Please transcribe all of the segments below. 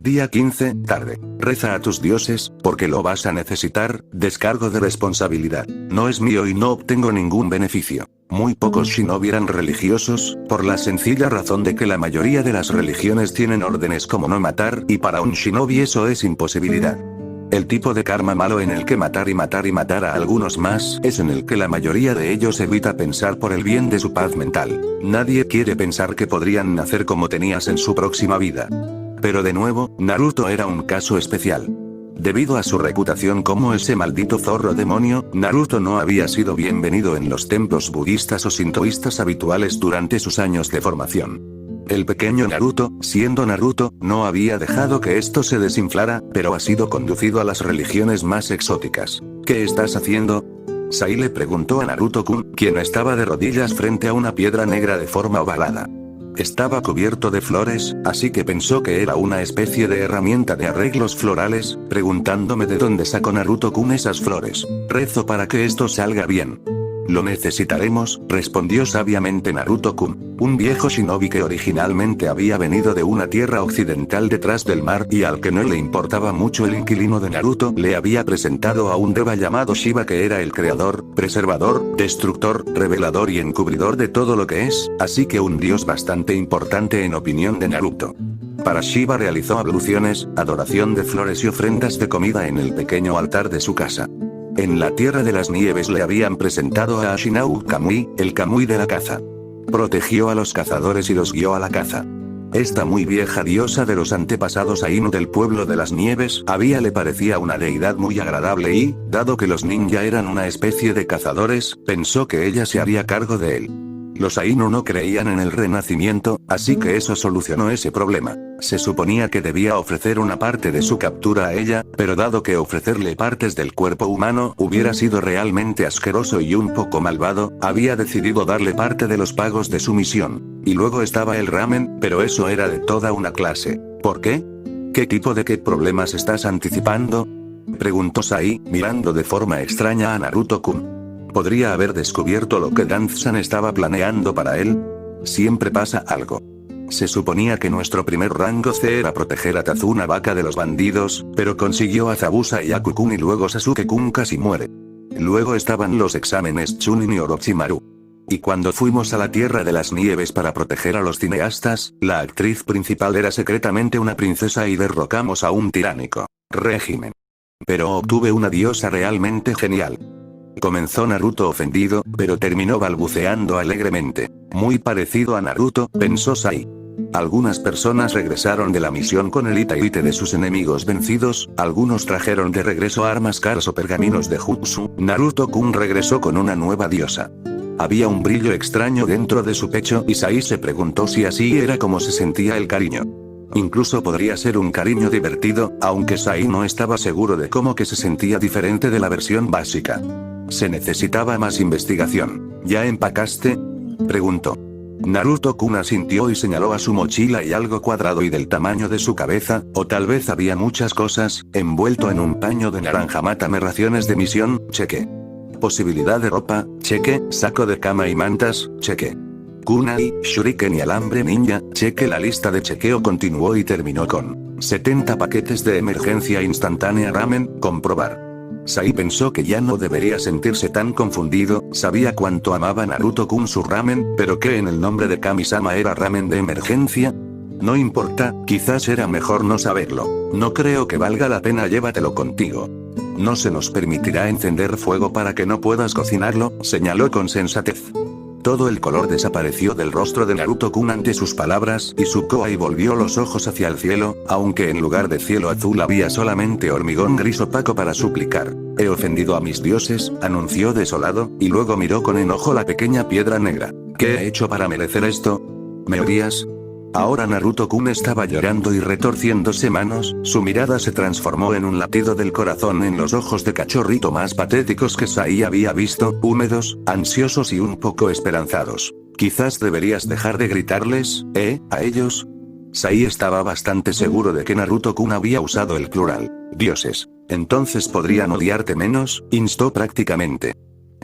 Día 15, tarde. Reza a tus dioses, porque lo vas a necesitar. Descargo de responsabilidad. No es mío y no obtengo ningún beneficio. Muy pocos shinobi eran religiosos, por la sencilla razón de que la mayoría de las religiones tienen órdenes como no matar, y para un shinobi eso es imposibilidad. El tipo de karma malo en el que matar a algunos más es en el que la mayoría de ellos evita pensar por el bien de su paz mental. Nadie quiere pensar que podrían nacer como tenías en su próxima vida. Pero de nuevo, Naruto era un caso especial. Debido a su reputación como ese maldito zorro demonio, Naruto no había sido bienvenido en los templos budistas o sintoístas habituales durante sus años de formación. El pequeño Naruto, siendo Naruto, no había dejado que esto se desinflara, pero ha sido conducido a las religiones más exóticas. ¿Qué estás haciendo? Sai le preguntó a Naruto-kun, quien estaba de rodillas frente a una piedra negra de forma ovalada. Estaba cubierto de flores, así que pensó que era una especie de herramienta de arreglos florales, preguntándome de dónde sacó Naruto-kun esas flores. Rezo para que esto salga bien. Lo necesitaremos, respondió sabiamente Naruto-kun, un viejo shinobi que originalmente había venido de una tierra occidental detrás del mar y al que no le importaba mucho el inquilino de Naruto. Le había presentado a un deva llamado Shiva que era el creador, preservador, destructor, revelador y encubridor de todo lo que es, así que un dios bastante importante en opinión de Naruto. Para Shiva realizó abluciones, adoración de flores y ofrendas de comida en el pequeño altar de su casa. En la Tierra de las Nieves le habían presentado a Ashinau Kamui, el Kamui de la caza. Protegió a los cazadores y los guió a la caza. Esta muy vieja diosa de los antepasados Ainu del pueblo de las nieves, le parecía una deidad muy agradable y, dado que los ninja eran una especie de cazadores, pensó que ella se haría cargo de él. Los Ainu no creían en el renacimiento, así que eso solucionó ese problema. Se suponía que debía ofrecer una parte de su captura a ella, pero dado que ofrecerle partes del cuerpo humano hubiera sido realmente asqueroso y un poco malvado, había decidido darle parte de los pagos de su misión. Y luego estaba el ramen, pero eso era de toda una clase. ¿Por qué? ¿Qué tipo de problemas estás anticipando? Preguntó Sai, mirando de forma extraña a Naruto-kun. ¿Podría haber descubierto lo que Danzan estaba planeando para él? Siempre pasa algo. Se suponía que nuestro primer rango C era proteger a Tazuna Baka de los bandidos, pero consiguió a Zabuza y Aku-kun y luego Sasuke-kun casi muere. Luego estaban los exámenes Chunin y Orochimaru. Y cuando fuimos a la Tierra de las Nieves para proteger a los cineastas, la actriz principal era secretamente una princesa y derrocamos a un tiránico régimen. Pero obtuve una diosa realmente genial. Comenzó Naruto ofendido, pero terminó balbuceando alegremente. Muy parecido a Naruto, pensó Sai. Algunas personas regresaron de la misión con el Itaite de sus enemigos vencidos, algunos trajeron de regreso armas caras o pergaminos de Jutsu. Naruto-kun regresó con una nueva diosa. Había un brillo extraño dentro de su pecho y Sai se preguntó si así era como se sentía el cariño. Incluso podría ser un cariño divertido, aunque Sai no estaba seguro de cómo que se sentía diferente de la versión básica. Se necesitaba más investigación. ¿Ya empacaste? Preguntó. Naruto-kun asintió y señaló a su mochila y algo cuadrado y del tamaño de su cabeza, o tal vez había muchas cosas, envuelto en un paño de naranja. Mátame, raciones de misión, cheque. Posibilidad de ropa, cheque, saco de cama y mantas, cheque. Kunai, shuriken y alambre ninja, cheque. La lista de chequeo continuó y terminó con 70 paquetes de emergencia instantánea ramen, comprobar. Sai pensó que ya no debería sentirse tan confundido, sabía cuánto amaba Naruto-kun su ramen, pero que en el nombre de Kami-sama era ramen de emergencia. No importa, quizás era mejor no saberlo. No creo que valga la pena, llévatelo contigo. No se nos permitirá encender fuego para que no puedas cocinarlo, señaló con sensatez. Todo el color desapareció del rostro de Naruto-kun ante sus palabras, y su Koai volvió los ojos hacia el cielo, aunque en lugar de cielo azul había solamente hormigón gris opaco para suplicar. He ofendido a mis dioses, anunció desolado, y luego miró con enojo la pequeña piedra negra. ¿Qué he hecho para merecer esto? ¿Me odias? Ahora Naruto-kun estaba llorando y retorciéndose manos, su mirada se transformó en un latido del corazón en los ojos de cachorrito más patéticos que Sai había visto, húmedos, ansiosos y un poco esperanzados. Quizás deberías dejar de gritarles, a ellos. Sai estaba bastante seguro de que Naruto-kun había usado el plural. Dioses. Entonces podrían odiarte menos, instó prácticamente.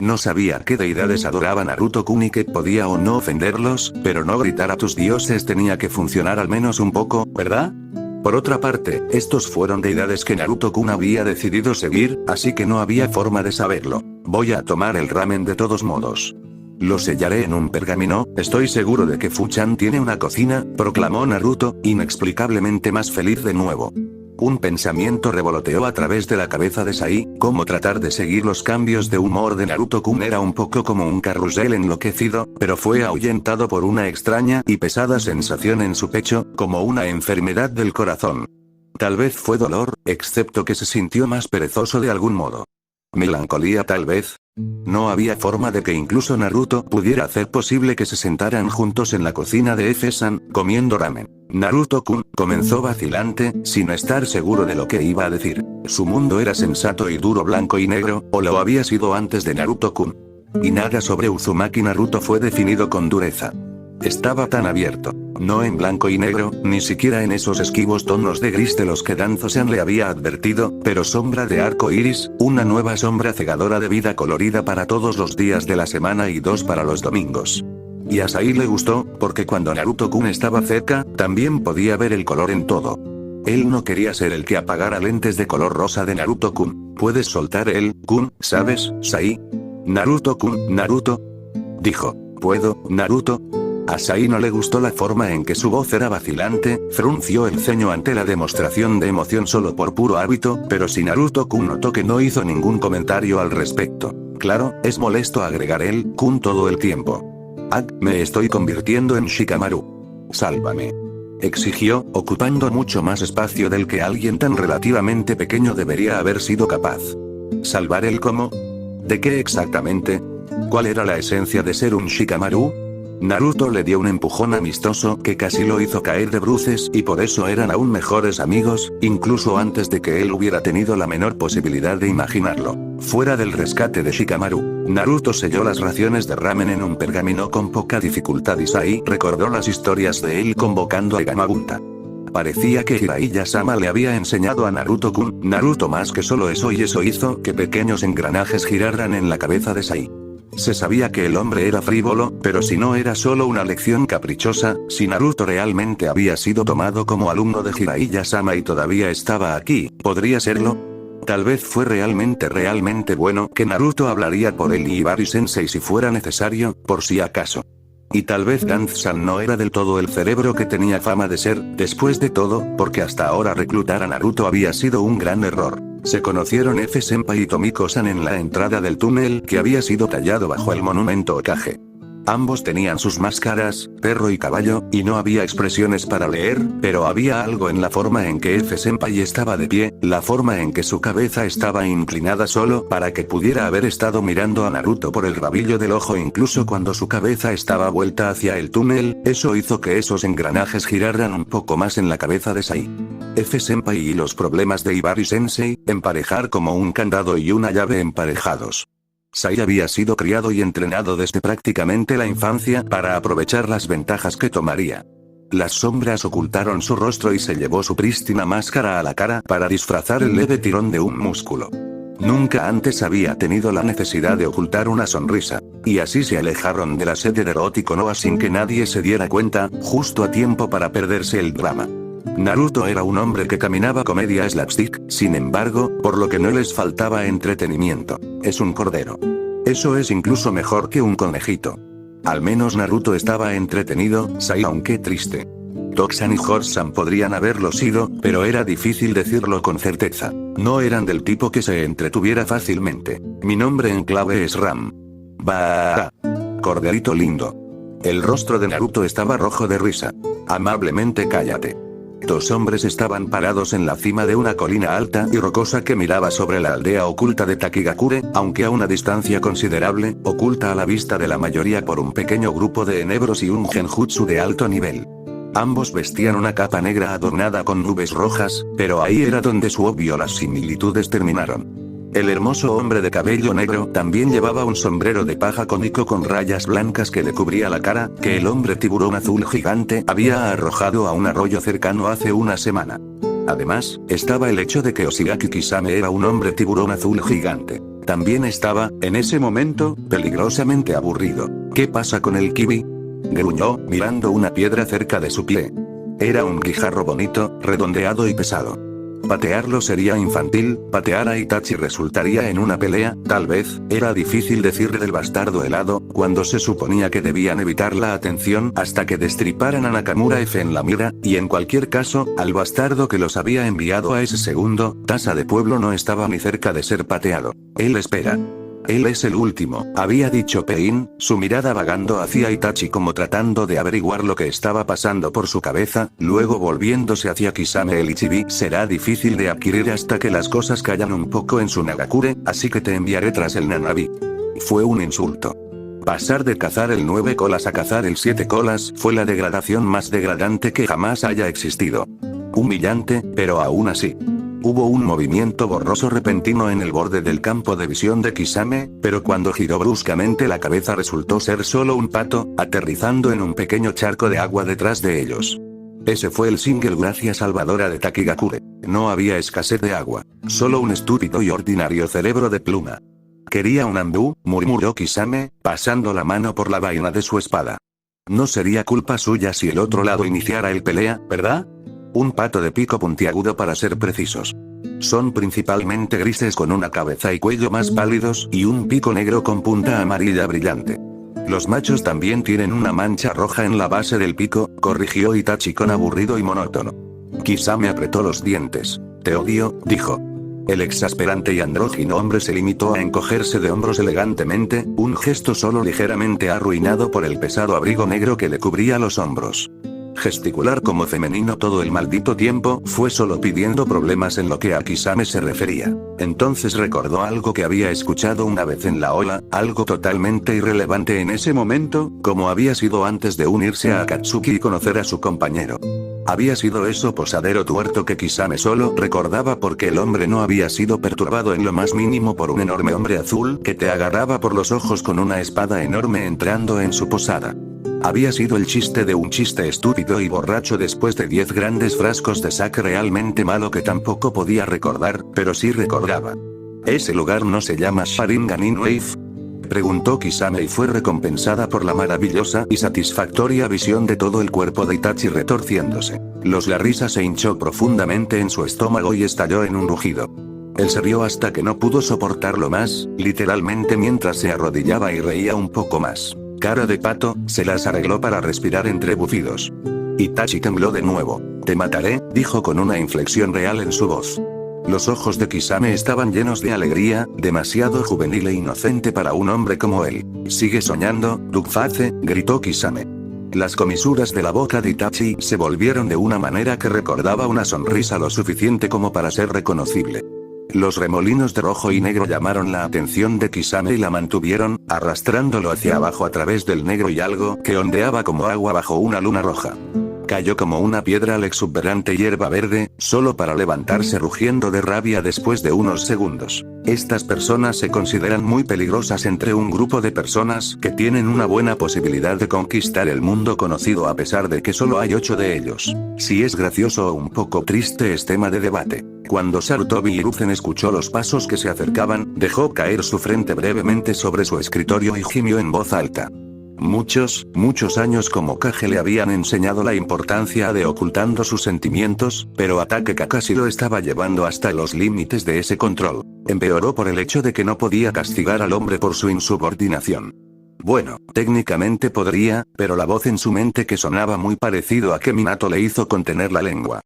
No sabía qué deidades adoraba Naruto-kun y que podía o no ofenderlos, pero no gritar a tus dioses tenía que funcionar al menos un poco, ¿verdad? Por otra parte, estos fueron deidades que Naruto-kun había decidido seguir, así que no había forma de saberlo. Voy a tomar el ramen de todos modos. Lo sellaré en un pergamino, estoy seguro de que Fuchan tiene una cocina, proclamó Naruto, inexplicablemente más feliz de nuevo. Un pensamiento revoloteó a través de la cabeza de Sai, cómo tratar de seguir los cambios de humor de Naruto-kun era un poco como un carrusel enloquecido, pero fue ahuyentado por una extraña y pesada sensación en su pecho, como una enfermedad del corazón. Tal vez fue dolor, excepto que se sintió más perezoso de algún modo. Melancolía tal vez. No había forma de que incluso Naruto pudiera hacer posible que se sentaran juntos en la cocina de F-san, comiendo ramen. Naruto-kun, comenzó vacilante, sin estar seguro de lo que iba a decir. Su mundo era sensato y duro, blanco y negro, o lo había sido antes de Naruto-kun. Y nada sobre Uzumaki Naruto fue definido con dureza. Estaba tan abierto. No en blanco y negro, ni siquiera en esos esquivos tonos de gris de los que Danzo-san le había advertido, pero sombra de arco iris, una nueva sombra cegadora de vida colorida para todos los días de la semana y 2 para los domingos. Y a Sai le gustó, porque cuando Naruto-kun estaba cerca, también podía ver el color en todo. Él no quería ser el que apagara lentes de color rosa de Naruto-kun. ¿Puedes soltar el kun, sabes, Sai? Naruto-kun, Naruto. Dijo. ¿Puedo, Naruto? A Sai no le gustó la forma en que su voz era vacilante, frunció el ceño ante la demostración de emoción solo por puro hábito, pero si Naruto-kun notó que no hizo ningún comentario al respecto. Claro, es molesto agregar el kun todo el tiempo. Me estoy convirtiendo en Shikamaru. Sálvame. Exigió, ocupando mucho más espacio del que alguien tan relativamente pequeño debería haber sido capaz. ¿Salvar el cómo? ¿De qué exactamente? ¿Cuál era la esencia de ser un Shikamaru? Naruto le dio un empujón amistoso que casi lo hizo caer de bruces y por eso eran aún mejores amigos, incluso antes de que él hubiera tenido la menor posibilidad de imaginarlo. Fuera del rescate de Shikamaru, Naruto selló las raciones de ramen en un pergamino con poca dificultad y Sai recordó las historias de él convocando a Gamabunta. Parecía que Jiraiya-sama le había enseñado a Naruto-kun, Naruto más que solo eso y eso hizo que pequeños engranajes giraran en la cabeza de Sai. Se sabía que el hombre era frívolo, pero si no era solo una lección caprichosa, si Naruto realmente había sido tomado como alumno de Jiraiya-sama y todavía estaba aquí, ¿podría serlo? Tal vez fue realmente bueno que Naruto hablaría por él y Ibari-sensei si fuera necesario, por si acaso. Y tal vez Danzo-san no era del todo el cerebro que tenía fama de ser, después de todo, porque hasta ahora reclutar a Naruto había sido un gran error. Se conocieron F-senpai y Tomiko-san en la entrada del túnel que había sido tallado bajo el monumento Hokage. Ambos tenían sus máscaras, perro y caballo, y no había expresiones para leer, pero había algo en la forma en que F-senpai estaba de pie, la forma en que su cabeza estaba inclinada solo para que pudiera haber estado mirando a Naruto por el rabillo del ojo incluso cuando su cabeza estaba vuelta hacia el túnel, eso hizo que esos engranajes giraran un poco más en la cabeza de Sai. F-senpai y los problemas de Ibari-sensei, emparejar como un candado y una llave emparejados. Sai había sido criado y entrenado desde prácticamente la infancia para aprovechar las ventajas que tomaría. Las sombras ocultaron su rostro y se llevó su prístina máscara a la cara para disfrazar el leve tirón de un músculo. Nunca antes había tenido la necesidad de ocultar una sonrisa. Y así se alejaron de la sede de Rote Konoha sin que nadie se diera cuenta, justo a tiempo para perderse el drama. Naruto era un hombre que caminaba comedia slapstick, sin embargo, por lo que no les faltaba entretenimiento. Es un cordero. Eso es incluso mejor que un conejito. Al menos Naruto estaba entretenido, Sai aunque triste. Toxan y Horsan podrían haberlo sido, pero era difícil decirlo con certeza. No eran del tipo que se entretuviera fácilmente. Mi nombre en clave es Ram. Bah. Corderito lindo. El rostro de Naruto estaba rojo de risa. Amablemente cállate. Dos hombres estaban parados en la cima de una colina alta y rocosa que miraba sobre la aldea oculta de Takigakure, aunque a una distancia considerable, oculta a la vista de la mayoría por un pequeño grupo de enebros y un genjutsu de alto nivel. Ambos vestían una capa negra adornada con nubes rojas, pero ahí era donde su obvio las similitudes terminaron. El hermoso hombre de cabello negro también llevaba un sombrero de paja cónico con rayas blancas que le cubría la cara, que el hombre tiburón azul gigante había arrojado a un arroyo cercano hace una semana. Además, estaba el hecho de que Oshigaki Kisame era un hombre tiburón azul gigante. También estaba, en ese momento, peligrosamente aburrido. ¿Qué pasa con el kibi? Gruñó, mirando una piedra cerca de su pie. Era un guijarro bonito, redondeado y pesado. Patearlo sería infantil, patear a Itachi resultaría en una pelea, tal vez. Era difícil decirle del bastardo helado, cuando se suponía que debían evitar la atención hasta que destriparan a Nakamura F en la mira, y en cualquier caso, al bastardo que los había enviado a ese segundo, taza de pueblo no estaba ni cerca de ser pateado. Él espera. Él es el último, había dicho Pain, su mirada vagando hacia Itachi como tratando de averiguar lo que estaba pasando por su cabeza, luego volviéndose hacia Kisame el Ichibi. Será difícil de adquirir hasta que las cosas callan un poco en su Nagakure, así que te enviaré tras el Nanabi. Fue un insulto. Pasar de cazar el 9 colas a cazar el 7 colas fue la degradación más degradante que jamás haya existido. Humillante, pero aún así. Hubo un movimiento borroso repentino en el borde del campo de visión de Kisame, pero cuando giró bruscamente la cabeza resultó ser solo un pato, aterrizando en un pequeño charco de agua detrás de ellos. Ese fue el single gracia salvadora de Takigakure. No había escasez de agua, solo un estúpido y ordinario cerebro de pluma. Quería un ambú, murmuró Kisame, pasando la mano por la vaina de su espada. No sería culpa suya si el otro lado iniciara el pelea, ¿verdad? Un pato de pico puntiagudo para ser precisos. Son principalmente grises con una cabeza y cuello más pálidos y un pico negro con punta amarilla brillante. Los machos también tienen una mancha roja en la base del pico, corrigió Itachi con aburrido y monótono. Kisame apretó los dientes. Te odio, dijo. El exasperante y andrógino hombre se limitó a encogerse de hombros elegantemente, un gesto solo ligeramente arruinado por el pesado abrigo negro que le cubría los hombros. Gesticular como femenino todo el maldito tiempo fue solo pidiendo problemas en lo que a Kisame se refería. Entonces recordó algo que había escuchado una vez en la ola, algo totalmente irrelevante en ese momento, como había sido antes de unirse a Akatsuki y conocer a su compañero. Había sido eso posadero tuerto que Kisame solo recordaba porque el hombre no había sido perturbado en lo más mínimo por un enorme hombre azul que te agarraba por los ojos con una espada enorme entrando en su posada. Había sido el chiste de un chiste estúpido y borracho después de 10 grandes frascos de sake realmente malo que tampoco podía recordar, pero sí recordaba. ¿Ese lugar no se llama Sharinganin Wave? Preguntó Kisame y fue recompensada por la maravillosa y satisfactoria visión de todo el cuerpo de Itachi retorciéndose. La risa se hinchó profundamente en su estómago y estalló en un rugido. Él se rió hasta que no pudo soportarlo más, literalmente mientras se arrodillaba y reía un poco más. Cara de pato, se las arregló para respirar entre bufidos. Itachi tembló de nuevo. Te mataré, dijo con una inflexión real en su voz. Los ojos de Kisame estaban llenos de alegría, demasiado juvenil e inocente para un hombre como él. Sigue soñando, Dukface, gritó Kisame. Las comisuras de la boca de Itachi se volvieron de una manera que recordaba una sonrisa lo suficiente como para ser reconocible. Los remolinos de rojo y negro llamaron la atención de Kisame y la mantuvieron, arrastrándolo hacia abajo a través del negro y algo que ondeaba como agua bajo una luna roja. Cayó como una piedra al exuberante hierba verde, solo para levantarse rugiendo de rabia después de unos segundos. Estas personas se consideran muy peligrosas entre un grupo de personas que tienen una buena posibilidad de conquistar el mundo conocido a pesar de que solo hay 8 de ellos. Si es gracioso o un poco triste es tema de debate. Cuando Sarutobi Hiruzen escuchó los pasos que se acercaban, dejó caer su frente brevemente sobre su escritorio y gimió en voz alta. Muchos años como Kage le habían enseñado la importancia de ocultando sus sentimientos, pero Ataque Kakashi lo estaba llevando hasta los límites de ese control. Empeoró por el hecho de que no podía castigar al hombre por su insubordinación. Bueno, técnicamente podría, pero la voz en su mente que sonaba muy parecido a que Minato le hizo contener la lengua.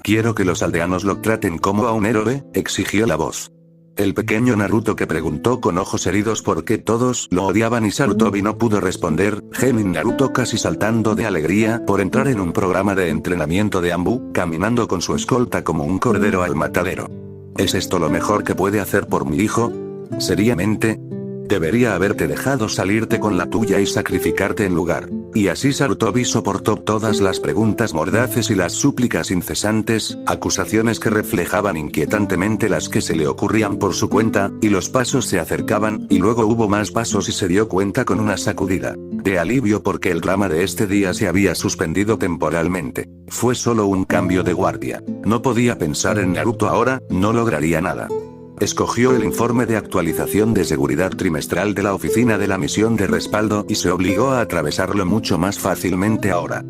Quiero que los aldeanos lo traten como a un héroe, exigió la voz. El pequeño Naruto que preguntó con ojos heridos por qué todos lo odiaban y Sarutobi no pudo responder, Genin Naruto casi saltando de alegría por entrar en un programa de entrenamiento de Ambu, caminando con su escolta como un cordero al matadero. ¿Es esto lo mejor que puede hacer por mi hijo? Seriamente. Debería haberte dejado salirte con la tuya y sacrificarte en lugar. Y así Sarutobi soportó todas las preguntas mordaces y las súplicas incesantes, acusaciones que reflejaban inquietantemente las que se le ocurrían por su cuenta, y los pasos se acercaban, y luego hubo más pasos y se dio cuenta con una sacudida de alivio porque el drama de este día se había suspendido temporalmente. Fue solo un cambio de guardia. No podía pensar en Naruto ahora, no lograría nada. Escogió el informe de actualización de seguridad trimestral de la oficina de la misión de respaldo y se obligó a atravesarlo mucho más fácilmente ahora.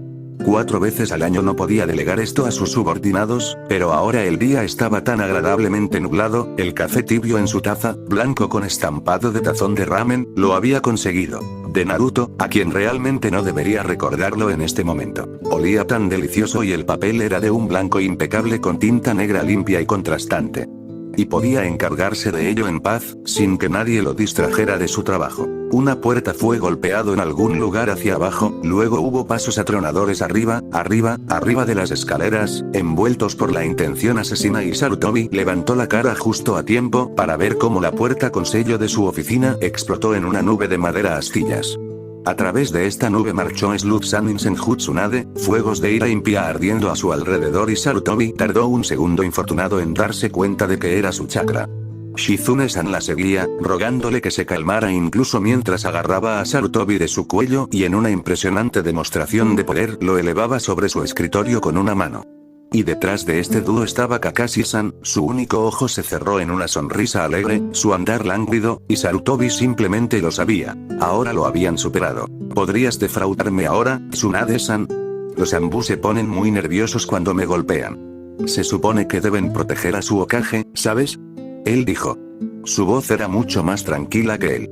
4 veces al año no podía delegar esto a sus subordinados, pero ahora el día estaba tan agradablemente nublado, el café tibio en su taza, blanco con estampado de tazón de ramen, lo había conseguido. De Naruto, a quien realmente no debería recordarlo en este momento. Olía tan delicioso y el papel era de un blanco impecable con tinta negra limpia y contrastante. Y podía encargarse de ello en paz, sin que nadie lo distrajera de su trabajo. Una puerta fue golpeado en algún lugar hacia abajo, luego hubo pasos atronadores arriba de las escaleras, envueltos por la intención asesina y Sarutobi levantó la cara justo a tiempo para ver cómo la puerta con sello de su oficina explotó en una nube de madera a astillas. A través de esta nube marchó Slug Sanin Senjutsunade, fuegos de ira impía ardiendo a su alrededor y Sarutobi tardó un segundo infortunado en darse cuenta de que era su chakra. Shizune-san la seguía, rogándole que se calmara incluso mientras agarraba a Sarutobi de su cuello y en una impresionante demostración de poder lo elevaba sobre su escritorio con una mano. Y detrás de este dúo estaba Kakashi-san, su único ojo se cerró en una sonrisa alegre, su andar lánguido, y Sarutobi simplemente lo sabía. Ahora lo habían superado. ¿Podrías defraudarme ahora, Tsunade-san? Los Anbu se ponen muy nerviosos cuando me golpean. Se supone que deben proteger a su Hokage, ¿sabes? Él dijo. Su voz era mucho más tranquila que él.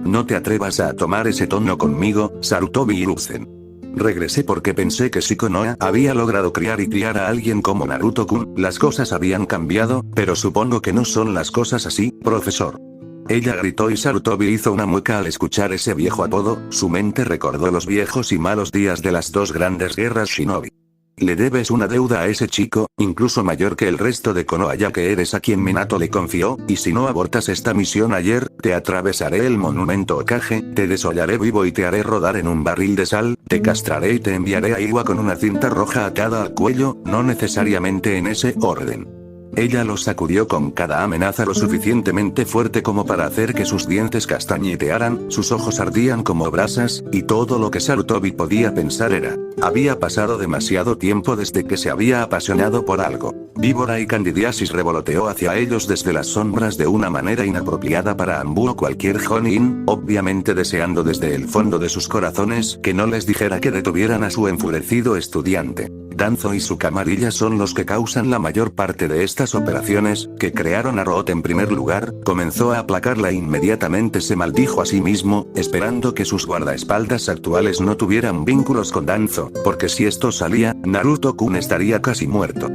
No te atrevas a tomar ese tono conmigo, Sarutobi Hiruzen. Regresé porque pensé que Shikonoha había logrado criar a alguien como Naruto-kun, las cosas habían cambiado, pero supongo que no son las cosas así, profesor. Ella gritó y Sarutobi hizo una mueca al escuchar ese viejo apodo, su mente recordó los viejos y malos días de las 2 grandes guerras shinobi. Le debes una deuda a ese chico, incluso mayor que el resto de Konoha ya que eres a quien Minato le confió, y si no abortas esta misión ayer, te atravesaré el monumento Hokage, te desollaré vivo y te haré rodar en un barril de sal, te castraré y te enviaré a Iwa con una cinta roja atada al cuello, no necesariamente en ese orden. Ella lo sacudió con cada amenaza lo suficientemente fuerte como para hacer que sus dientes castañetearan, sus ojos ardían como brasas, y todo lo que Sarutobi podía pensar era, había pasado demasiado tiempo desde que se había apasionado por algo. Víbora y candidiasis revoloteó hacia ellos desde las sombras de una manera inapropiada para Anbu o cualquier Jonin, obviamente deseando desde el fondo de sus corazones que no les dijera que detuvieran a su enfurecido estudiante. Danzo y su camarilla son los que causan la mayor parte de estas operaciones, que crearon a Root en primer lugar, comenzó a aplacarla e inmediatamente se maldijo a sí mismo, esperando que sus guardaespaldas actuales no tuvieran vínculos con Danzo, porque si esto salía, Naruto-kun estaría casi muerto.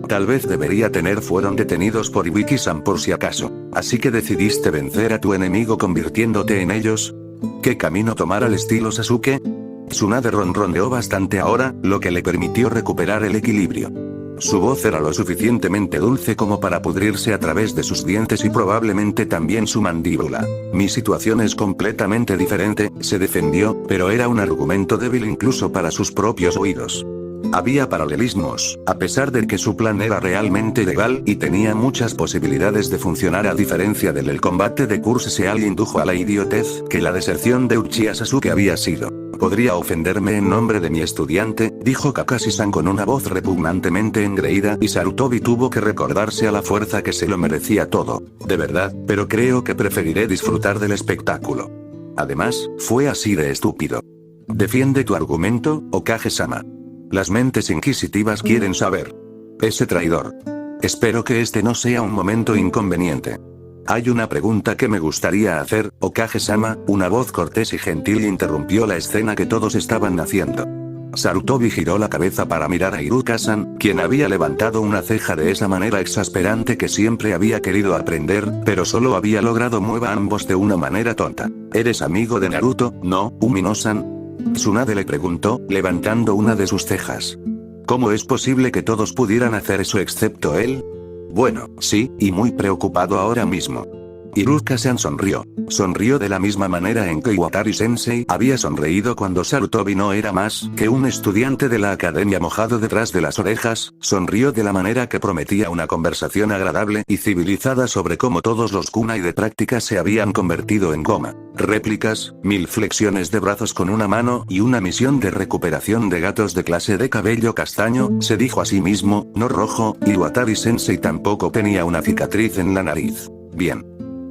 Tal vez debería fueron detenidos por Ibiki-san por si acaso. Así que decidiste vencer a tu enemigo convirtiéndote en ellos. ¿Qué camino tomar al estilo Sasuke? Tsunade ronroneó bastante ahora, lo que le permitió recuperar el equilibrio. Su voz era lo suficientemente dulce como para pudrirse a través de sus dientes y probablemente también su mandíbula. Mi situación es completamente diferente, se defendió, pero era un argumento débil incluso para sus propios oídos. Había paralelismos, a pesar de que su plan era realmente legal y tenía muchas posibilidades de funcionar a diferencia del combate de Curse Seal indujo a la idiotez que la deserción de Uchiha Sasuke había sido. Podría ofenderme en nombre de mi estudiante, dijo Kakashi-san con una voz repugnantemente engreída y Sarutobi tuvo que recordarse a la fuerza que se lo merecía todo. De verdad, pero creo que preferiré disfrutar del espectáculo. Además, fue así de estúpido. Defiende tu argumento, Hokage-sama. Las mentes inquisitivas quieren saber. Ese traidor. Espero que este no sea un momento inconveniente. Hay una pregunta que me gustaría hacer, Hokage-sama, una voz cortés y gentil interrumpió la escena que todos estaban haciendo. Sarutobi giró la cabeza para mirar a Iruka-san, quien había levantado una ceja de esa manera exasperante que siempre había querido aprender, pero solo había logrado mover a ambos de una manera tonta. ¿Eres amigo de Naruto, no, Umino-san? Tsunade le preguntó, levantando una de sus cejas. ¿Cómo es posible que todos pudieran hacer eso excepto él? Bueno, sí, y muy preocupado ahora mismo. Iruka-san sonrió. Sonrió de la misma manera en que Iwatari-sensei había sonreído cuando Sarutobi no era más que un estudiante de la academia mojado detrás de las orejas, sonrió de la manera que prometía una conversación agradable y civilizada sobre cómo todos los kunai de práctica se habían convertido en goma. Réplicas, 1000 flexiones de brazos con una mano y una misión de recuperación de gatos de clase de cabello castaño, se dijo a sí mismo, no rojo, Iwatari-sensei tampoco tenía una cicatriz en la nariz. Bien.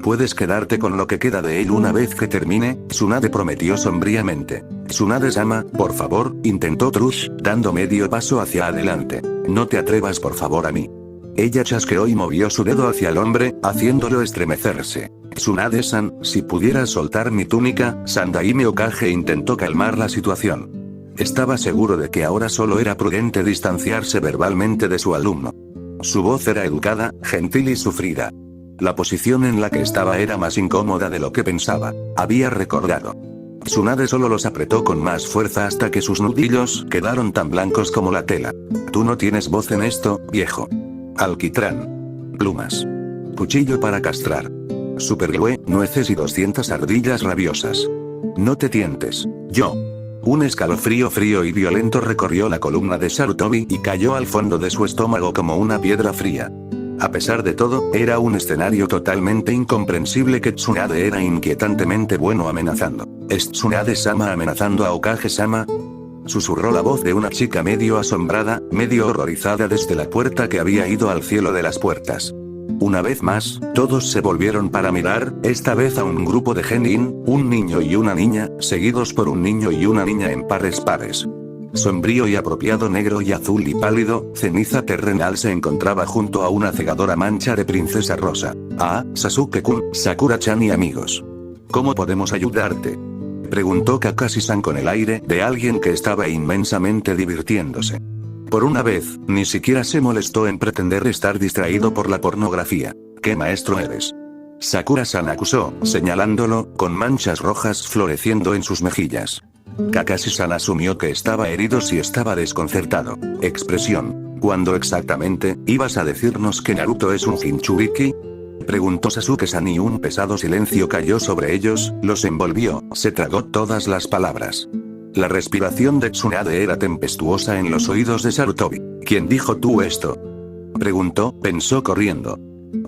puedes quedarte con lo que queda de él una vez que termine, Tsunade prometió sombríamente. Tsunade-sama, por favor, intentó Trush, dando medio paso hacia adelante. No te atrevas por favor a mí. Ella chasqueó y movió su dedo hacia el hombre, haciéndolo estremecerse. Tsunade-san, si pudieras soltar mi túnica, Sandaime Okage intentó calmar la situación. Estaba seguro de que ahora solo era prudente distanciarse verbalmente de su alumno. Su voz era educada, gentil y sufrida. La posición en la que estaba era más incómoda de lo que pensaba. Había recordado. Tsunade solo los apretó con más fuerza hasta que sus nudillos quedaron tan blancos como la tela. Tú no tienes voz en esto, viejo. Alquitrán. Plumas. Cuchillo para castrar. Superglue, nueces y 200 ardillas rabiosas. No te tientes. Yo. Un escalofrío frío y violento recorrió la columna de Sarutobi y cayó al fondo de su estómago como una piedra fría. A pesar de todo, era un escenario totalmente incomprensible que Tsunade era inquietantemente bueno amenazando. ¿Es Tsunade-sama amenazando a Okage-sama? Susurró la voz de una chica medio asombrada, medio horrorizada desde la puerta que había ido al cielo de las puertas. Una vez más, todos se volvieron para mirar, esta vez a un grupo de genin, un niño y una niña, seguidos por un niño y una niña en pares. Sombrío y apropiado negro y azul y pálido, ceniza terrenal se encontraba junto a una cegadora mancha de princesa rosa. Ah, Sasuke-kun, Sakura-chan y amigos. ¿Cómo podemos ayudarte? Preguntó Kakashi-san con el aire de alguien que estaba inmensamente divirtiéndose. Por una vez, ni siquiera se molestó en pretender estar distraído por la pornografía. ¿Qué maestro eres? Sakura-san acusó, señalándolo, con manchas rojas floreciendo en sus mejillas. Kakashi-san asumió que estaba herido y estaba desconcertado. Expresión. ¿Cuándo exactamente ibas a decirnos que Naruto es un Jinchuriki? Preguntó Sasuke-san y un pesado silencio cayó sobre ellos, los envolvió, se tragó todas las palabras. La respiración de Tsunade era tempestuosa en los oídos de Sarutobi. ¿Quién dijo tú esto? Preguntó, pensó corriendo.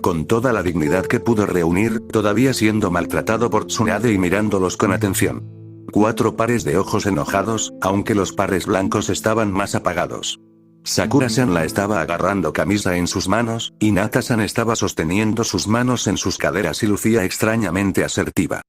Con toda la dignidad que pudo reunir, todavía siendo maltratado por Tsunade y mirándolos con atención. 4 pares de ojos enojados, aunque los pares blancos estaban más apagados. Sakura-san la estaba agarrando camisa en sus manos, y Nata-san estaba sosteniendo sus manos en sus caderas y lucía extrañamente asertiva.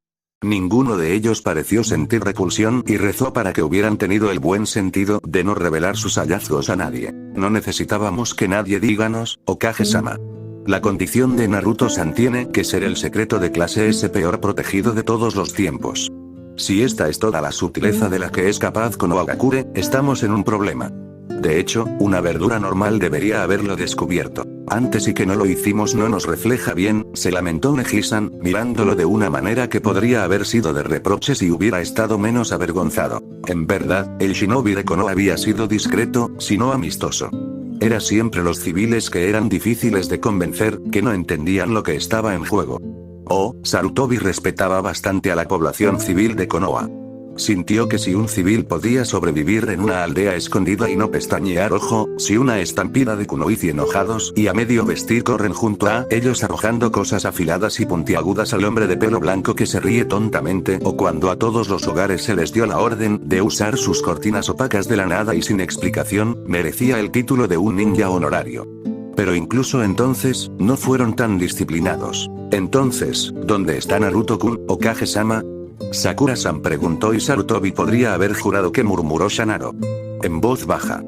Ninguno de ellos pareció sentir repulsión y rezó para que hubieran tenido el buen sentido de no revelar sus hallazgos a nadie. No necesitábamos que nadie díganos, Okage-sama. La condición de Naruto-san tiene que ser el secreto de clase S peor protegido de todos los tiempos. Si esta es toda la sutileza de la que es capaz Konohagakure, estamos en un problema. De hecho, una verdura normal debería haberlo descubierto. Antes y que no lo hicimos no nos refleja bien, se lamentó Neji-san, mirándolo de una manera que podría haber sido de reproche si hubiera estado menos avergonzado. En verdad, el shinobi de Konoha había sido discreto, sino amistoso. Era siempre los civiles que eran difíciles de convencer, que no entendían lo que estaba en juego. Oh, Sarutobi respetaba bastante a la población civil de Konoha. Sintió que si un civil podía sobrevivir en una aldea escondida y no pestañear ojo, si una estampida de kunoichi enojados y a medio vestir corren junto a ellos arrojando cosas afiladas y puntiagudas al hombre de pelo blanco que se ríe tontamente, o cuando a todos los hogares se les dio la orden de usar sus cortinas opacas de la nada y sin explicación, merecía el título de un ninja honorario. Pero incluso entonces, no fueron tan disciplinados. Entonces, ¿dónde está Naruto-kun, Okage-sama? Sakura-san preguntó y Sarutobi podría haber jurado que murmuró Shanaro. En voz baja.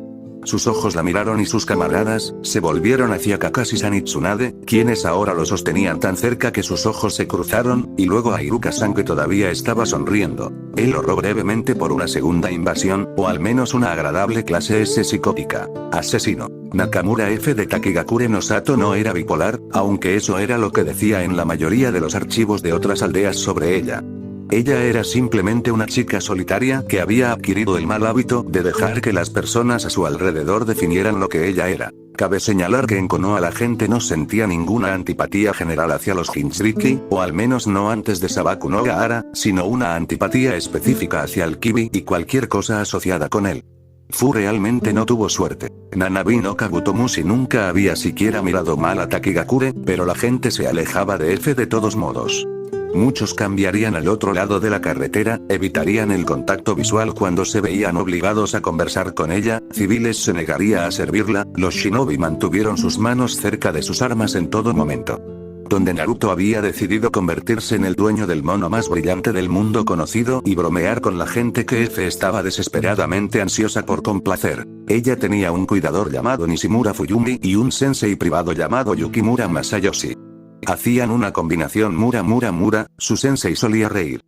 Sus ojos la miraron y sus camaradas se volvieron hacia Kakashi-san y Tsunade, quienes ahora lo sostenían tan cerca que sus ojos se cruzaron, y luego a Iruka-san que todavía estaba sonriendo. Él oró brevemente por una segunda invasión, o al menos una agradable clase S psicótica. Asesino. Nakamura F de Takigakure no Sato no era bipolar, aunque eso era lo que decía en la mayoría de los archivos de otras aldeas sobre ella. Ella era simplemente una chica solitaria que había adquirido el mal hábito de dejar que las personas a su alrededor definieran lo que ella era. Cabe señalar que en Konoha la gente no sentía ninguna antipatía general hacia los Jinchuriki, o al menos no antes de Sabaku no Gaara, sino una antipatía específica hacia el Kibi y cualquier cosa asociada con él. Fu realmente no tuvo suerte. Nanabi no Kabutomushi nunca había siquiera mirado mal a Takigakure, pero la gente se alejaba de F de todos modos. Muchos cambiarían al otro lado de la carretera, evitarían el contacto visual cuando se veían obligados a conversar con ella, civiles se negaría a servirla, los shinobi mantuvieron sus manos cerca de sus armas en todo momento. donde Naruto había decidido convertirse en el dueño del mono más brillante del mundo conocido y bromear con la gente que estaba desesperadamente ansiosa por complacer. Ella tenía un cuidador llamado Nishimura Fuyumi y un sensei privado llamado Yukimura Masayoshi. Hacían una combinación Mura, su sensei solía reír.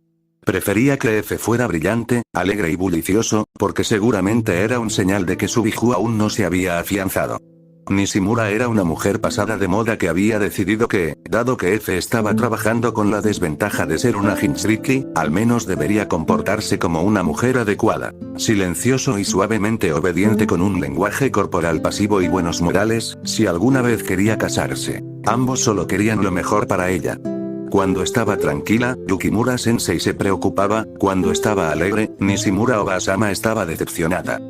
Prefería que fuera brillante, alegre y bullicioso, porque seguramente era un señal de que su Biju aún no se había afianzado. Nishimura era una mujer pasada de moda que había decidido que, dado que estaba trabajando con la desventaja de ser una Jinchuriki, al menos debería comportarse como una mujer adecuada. Silencioso y suavemente obediente con un lenguaje corporal pasivo y buenos modales, si alguna vez quería casarse. Ambos solo querían lo mejor para ella. Cuando estaba tranquila, Yukimura Sensei se preocupaba, cuando estaba alegre, Nishimura Obasama estaba decepcionada.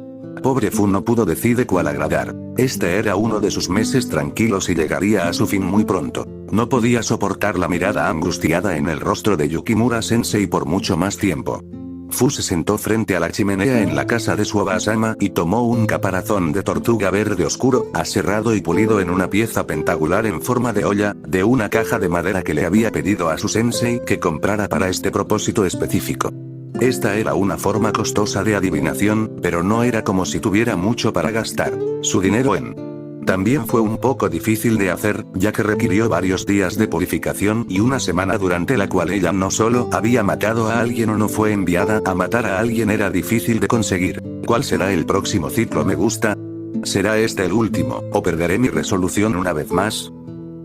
Pobre Fu no pudo decidir cuál agradar. Este era uno de sus meses tranquilos y llegaría a su fin muy pronto. No podía soportar la mirada angustiada en el rostro de Yukimura Sensei por mucho más tiempo. Fu se sentó frente a la chimenea en la casa de su Obasama y tomó un caparazón de tortuga verde oscuro, aserrado y pulido en una pieza pentagular en forma de olla, de una caja de madera que le había pedido a su sensei que comprara para este propósito específico. Esta era una forma costosa de adivinación, pero no era como si tuviera mucho para gastar su dinero en. También fue un poco difícil de hacer, ya que requirió varios días de purificación y una semana durante la cual ella no solo había matado a alguien o no fue enviada a matar a alguien era difícil de conseguir. ¿Cuál será el próximo ciclo me gusta? ¿Será este el último, o perderé mi resolución una vez más?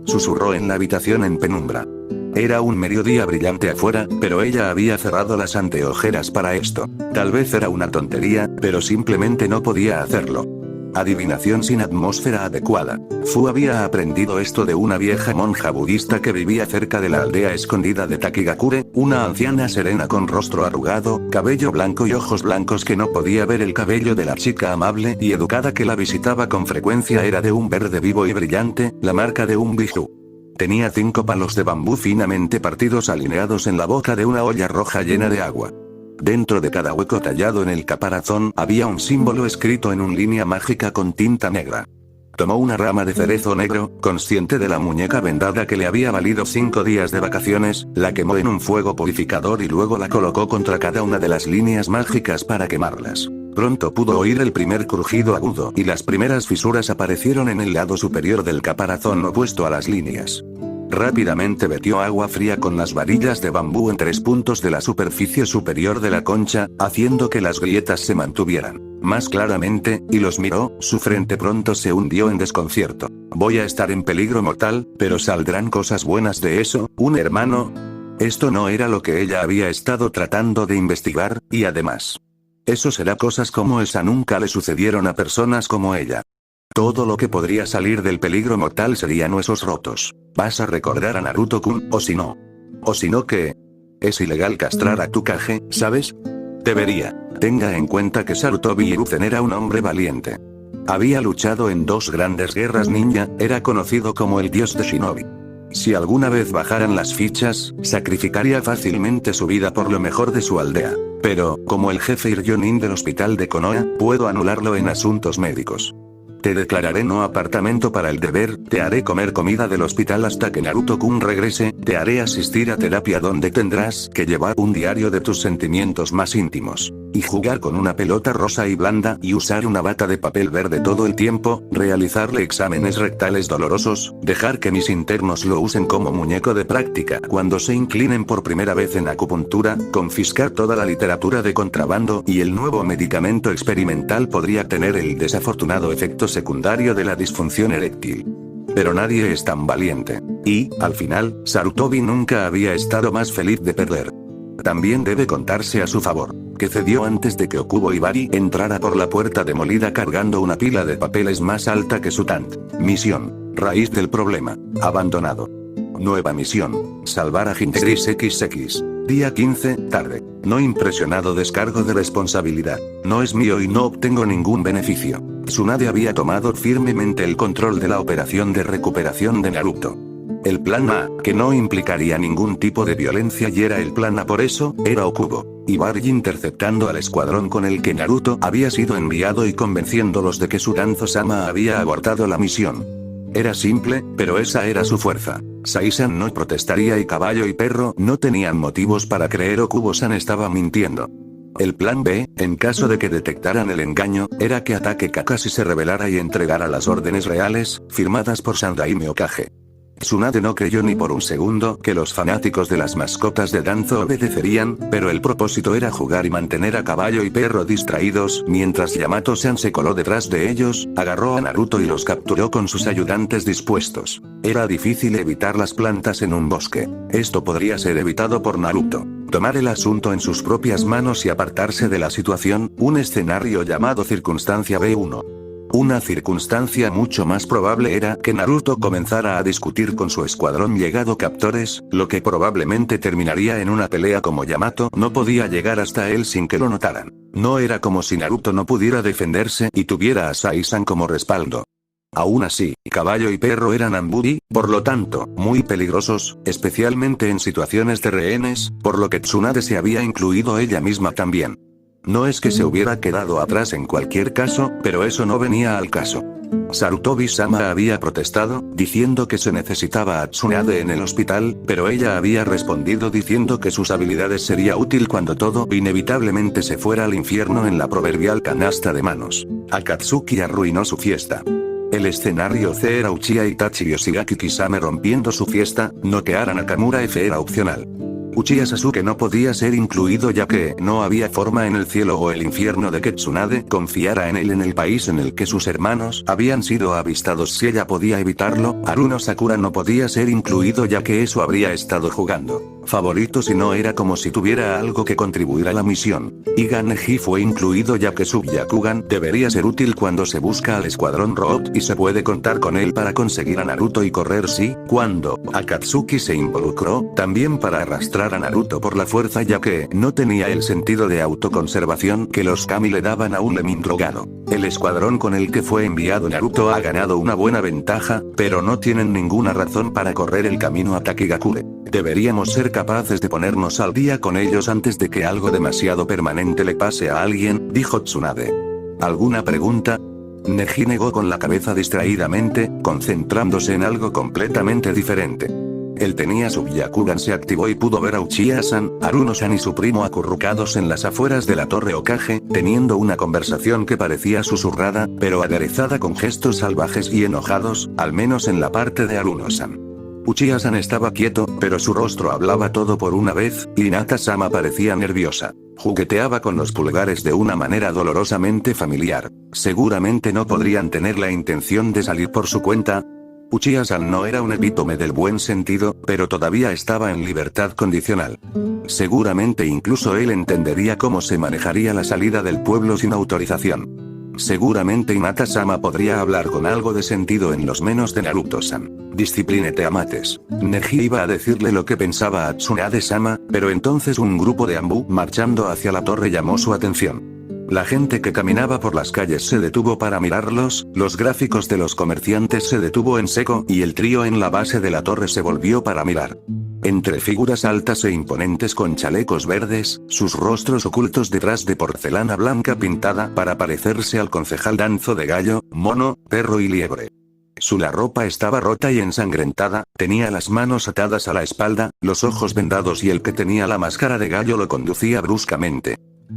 Susurró en la habitación en penumbra. Era un mediodía brillante afuera, pero ella había cerrado las anteojeras para esto. Tal vez era una tontería, pero simplemente no podía hacerlo. Adivinación sin atmósfera adecuada. Fu había aprendido esto de una vieja monja budista que vivía cerca de la aldea escondida de Takigakure, una anciana serena con rostro arrugado, cabello blanco y ojos blancos que no podía ver el cabello de la chica amable y educada que la visitaba con frecuencia era de un verde vivo y brillante, la marca de un Biju. Tenía 5 palos de bambú finamente partidos alineados en la boca de una olla roja llena de agua. Dentro de cada hueco tallado en el caparazón había un símbolo escrito en una línea mágica con tinta negra. Tomó una rama de cerezo negro, consciente de la muñeca vendada que le había valido 5 días de vacaciones, la quemó en un fuego purificador y luego la colocó contra cada una de las líneas mágicas para quemarlas. Pronto pudo oír el primer crujido agudo y las primeras fisuras aparecieron en el lado superior del caparazón opuesto a las líneas. Rápidamente vertió agua fría con las varillas de bambú en 3 puntos de la superficie superior de la concha, haciendo que las grietas se mantuvieran más claramente, y los miró, su frente pronto se hundió en desconcierto. Voy a estar en peligro mortal, pero ¿saldrán cosas buenas de eso, un hermano? Esto no era lo que ella había estado tratando de investigar, y además. Eso será cosas como esa nunca le sucedieron a personas como ella. Todo lo que podría salir del peligro mortal serían huesos rotos. Vas a recordar a Naruto-kun, o si no. O si no que. Es ilegal castrar a tu Kage, ¿sabes? Debería. Tenga en cuenta que Sarutobi Hiruzen era un hombre valiente. Había luchado en 2 grandes guerras ninja, era conocido como el dios de Shinobi. Si alguna vez bajaran las fichas, sacrificaría fácilmente su vida por lo mejor de su aldea. Pero, como el jefe Iryonin del hospital de Konoha, puedo anularlo en asuntos médicos. Te declararé no apartamento para el deber, te haré comer comida del hospital hasta que Naruto-kun regrese, te haré asistir a terapia donde tendrás que llevar un diario de tus sentimientos más íntimos. Y jugar con una pelota rosa y blanda y usar una bata de papel verde todo el tiempo, realizarle exámenes rectales dolorosos, dejar que mis internos lo usen como muñeco de práctica cuando se inclinen por primera vez en acupuntura, confiscar toda la literatura de contrabando y el nuevo medicamento experimental podría tener el desafortunado efecto secundario de la disfunción eréctil. Pero nadie es tan valiente. Y, al final, Sarutobi nunca había estado más feliz de perder. También debe contarse a su favor, que cedió antes de que Okubo Ibari entrara por la puerta demolida cargando una pila de papeles más alta que su tant. Misión. Raíz del problema. Abandonado. Nueva misión. Salvar a Jinchuriki XX. Día 15, tarde. No impresionado descargo de responsabilidad. No es mío y no obtengo ningún beneficio. Tsunade había tomado firmemente el control de la operación de recuperación de Naruto. El plan A, que no implicaría ningún tipo de violencia y era el plan A por eso, era Okubo Ibari interceptando al escuadrón con el que Naruto había sido enviado y convenciéndolos de que Suranzo-sama había abortado la misión. Era simple, pero esa era su fuerza. Sai-san no protestaría y Caballo y Perro no tenían motivos para creer o Kubo-san estaba mintiendo. El plan B, en caso de que detectaran el engaño, era que ataque Kakashi se rebelara y entregara las órdenes reales, firmadas por Sandaime Okage. Tsunade no creyó ni por un segundo que los fanáticos de las mascotas de Danzo obedecerían, pero el propósito era jugar y mantener a Caballo y Perro distraídos, mientras Yamato-san se coló detrás de ellos, agarró a Naruto y los capturó con sus ayudantes dispuestos. Era difícil evitar las plantas en un bosque. Esto podría ser evitado por Naruto. Tomar el asunto en sus propias manos y apartarse de la situación, un escenario llamado circunstancia B1. Una circunstancia mucho más probable era que Naruto comenzara a discutir con su escuadrón llegado captores, lo que probablemente terminaría en una pelea como Yamato no podía llegar hasta él sin que lo notaran. No era como si Naruto no pudiera defenderse y tuviera a Sai-san como respaldo. Aún así, Caballo y Perro eran Amburi, por lo tanto, muy peligrosos, especialmente en situaciones de rehenes, por lo que Tsunade se había incluido ella misma también. No es que se hubiera quedado atrás en cualquier caso, pero eso no venía al caso. Sarutobi-sama había protestado, diciendo que se necesitaba a Tsunade en el hospital, pero ella había respondido diciendo que sus habilidades sería útil cuando todo inevitablemente se fuera al infierno en la proverbial canasta de manos. Akatsuki arruinó su fiesta. El escenario C era Uchiha Itachi Yoshigaki Kisame rompiendo su fiesta, noquear a Nakamura F era opcional. Uchiha Sasuke no podía ser incluido ya que no había forma en el cielo o el infierno de que Tsunade confiara en él en el país en el que sus hermanos habían sido avistados. Si ella podía evitarlo, Haruno Sakura no podía ser incluido ya que eso habría estado jugando favorito si no era como si tuviera algo que contribuir a la misión. Iga Neji fue incluido ya que su Byakugan debería ser útil cuando se busca al escuadrón Road y se puede contar con él para conseguir a Naruto y correr cuando Akatsuki se involucró, también para arrastrar a Naruto por la fuerza ya que no tenía el sentido de autoconservación que los kami le daban a un Lemin drogado. El escuadrón con el que fue enviado Naruto ha ganado una buena ventaja, pero no tienen ninguna razón para correr el camino a Takigakure. Deberíamos ser capaces de ponernos al día con ellos antes de que algo demasiado permanente le pase a alguien, dijo Tsunade. ¿Alguna pregunta? Neji negó con la cabeza distraídamente, concentrándose en algo completamente diferente. Él tenía su Byakugan, se activó y pudo ver a Uchiha-san, Haruno-san y su primo acurrucados en las afueras de la Torre Hokage, teniendo una conversación que parecía susurrada, pero aderezada con gestos salvajes y enojados, al menos en la parte de Haruno-san. Uchiha-san estaba quieto, pero su rostro hablaba todo por una vez, y Hinata-sama parecía nerviosa. Jugueteaba con los pulgares de una manera dolorosamente familiar. Seguramente no podrían tener la intención de salir por su cuenta. Uchiha-san no era un epítome del buen sentido, pero todavía estaba en libertad condicional. Seguramente incluso él entendería cómo se manejaría la salida del pueblo sin autorización. Seguramente Hinata-sama podría hablar con algo de sentido en los menos de Naruto-san. Disciplínate amates. Neji iba a decirle lo que pensaba a Tsunade-sama, pero entonces un grupo de Ambu marchando hacia la torre llamó su atención. La gente que caminaba por las calles se detuvo para mirarlos, los gráficos de los comerciantes se detuvo en seco y el trío en la base de la torre se volvió para mirar. Entre figuras altas e imponentes con chalecos verdes, sus rostros ocultos detrás de porcelana blanca pintada para parecerse al concejal Danzo de gallo, mono, perro y liebre. La ropa estaba rota y ensangrentada, tenía las manos atadas a la espalda, los ojos vendados y el que tenía la máscara de gallo lo conducía bruscamente.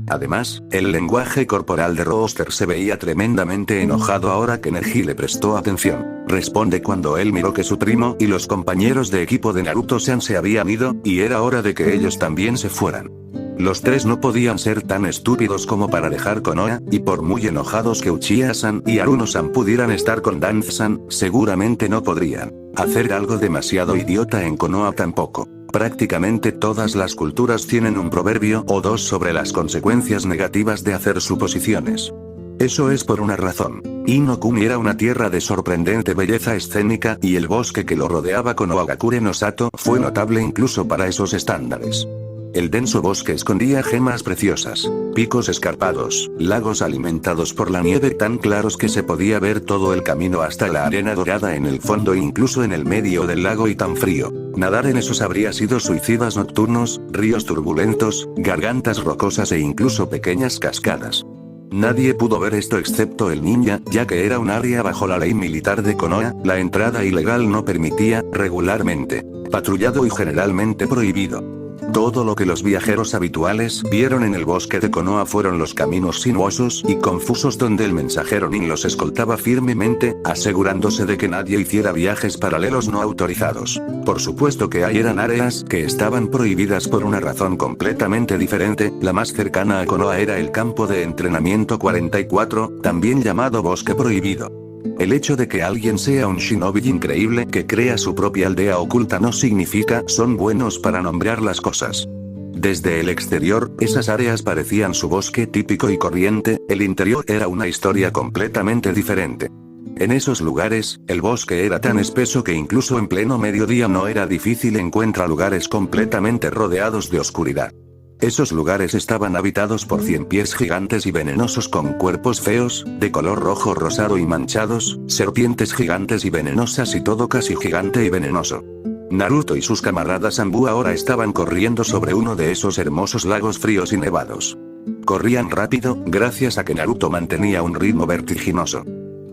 Además, el lenguaje corporal de Rooster se veía tremendamente enojado ahora que Neji le prestó atención. Responde cuando él miró que su primo y los compañeros de equipo de Naruto-san se habían ido, y era hora de que ellos también se fueran. Los tres no podían ser tan estúpidos como para dejar Konoha, y por muy enojados que Uchiha-san y Haruno-san pudieran estar con Danzo-san, seguramente no podrían hacer algo demasiado idiota en Konoha tampoco. Prácticamente todas las culturas tienen un proverbio o dos sobre las consecuencias negativas de hacer suposiciones. Eso es por una razón. Ino-kuni era una tierra de sorprendente belleza escénica y el bosque que lo rodeaba con Oagakure no Sato fue notable incluso para esos estándares. El denso bosque escondía gemas preciosas, picos escarpados, lagos alimentados por la nieve tan claros que se podía ver todo el camino hasta la arena dorada en el fondo e incluso en el medio del lago y tan frío. Nadar en esos habría sido suicidas nocturnos, ríos turbulentos, gargantas rocosas e incluso pequeñas cascadas. Nadie pudo ver esto excepto el ninja, ya que era un área bajo la ley militar de Konoha, la entrada ilegal no permitía, regularmente, patrullado y generalmente prohibido. Todo lo que los viajeros habituales vieron en el bosque de Konoha fueron los caminos sinuosos y confusos donde el mensajero Nin los escoltaba firmemente, asegurándose de que nadie hiciera viajes paralelos no autorizados. Por supuesto que hay eran áreas que estaban prohibidas por una razón completamente diferente, la más cercana a Konoha era el campo de entrenamiento 44, también llamado bosque prohibido. El hecho de que alguien sea un shinobi increíble que crea su propia aldea oculta no significa son buenos para nombrar las cosas. Desde el exterior, esas áreas parecían su bosque típico y corriente, el interior era una historia completamente diferente. En esos lugares, el bosque era tan espeso que incluso en pleno mediodía no era difícil encontrar lugares completamente rodeados de oscuridad. Esos lugares estaban habitados por 100 pies gigantes y venenosos con cuerpos feos, de color rojo rosado y manchados, serpientes gigantes y venenosas y todo casi gigante y venenoso. Naruto y sus camaradas Anbu ahora estaban corriendo sobre uno de esos hermosos lagos fríos y nevados. Corrían rápido, gracias a que Naruto mantenía un ritmo vertiginoso.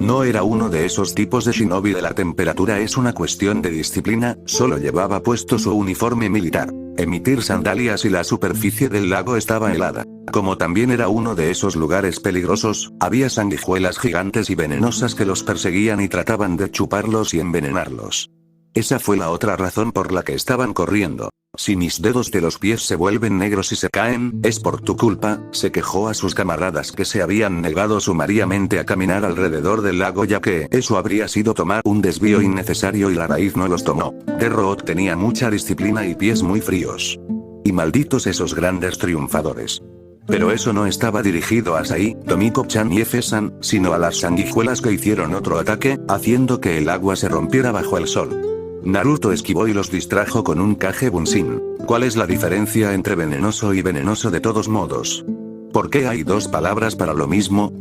No era uno de esos tipos de shinobi de la temperatura es una cuestión de disciplina, solo llevaba puesto su uniforme militar. Emitir sandalias y la superficie del lago estaba helada. Como también era uno de esos lugares peligrosos, había sanguijuelas gigantes y venenosas que los perseguían y trataban de chuparlos y envenenarlos. Esa fue la otra razón por la que estaban corriendo. Si mis dedos de los pies se vuelven negros y se caen, es por tu culpa, se quejó a sus camaradas que se habían negado sumariamente a caminar alrededor del lago ya que eso habría sido tomar un desvío innecesario y la raíz no los tomó. Derroot tenía mucha disciplina y pies muy fríos. Y malditos esos grandes triunfadores. Pero eso no estaba dirigido a Sai, Tomiko-chan y Efe-san, sino a las sanguijuelas que hicieron otro ataque, haciendo que el agua se rompiera bajo el sol. Naruto esquivó y los distrajo con un Kage Bunshin. ¿Cuál es la diferencia entre venenoso y venenoso de todos modos? ¿Por qué hay dos palabras para lo mismo?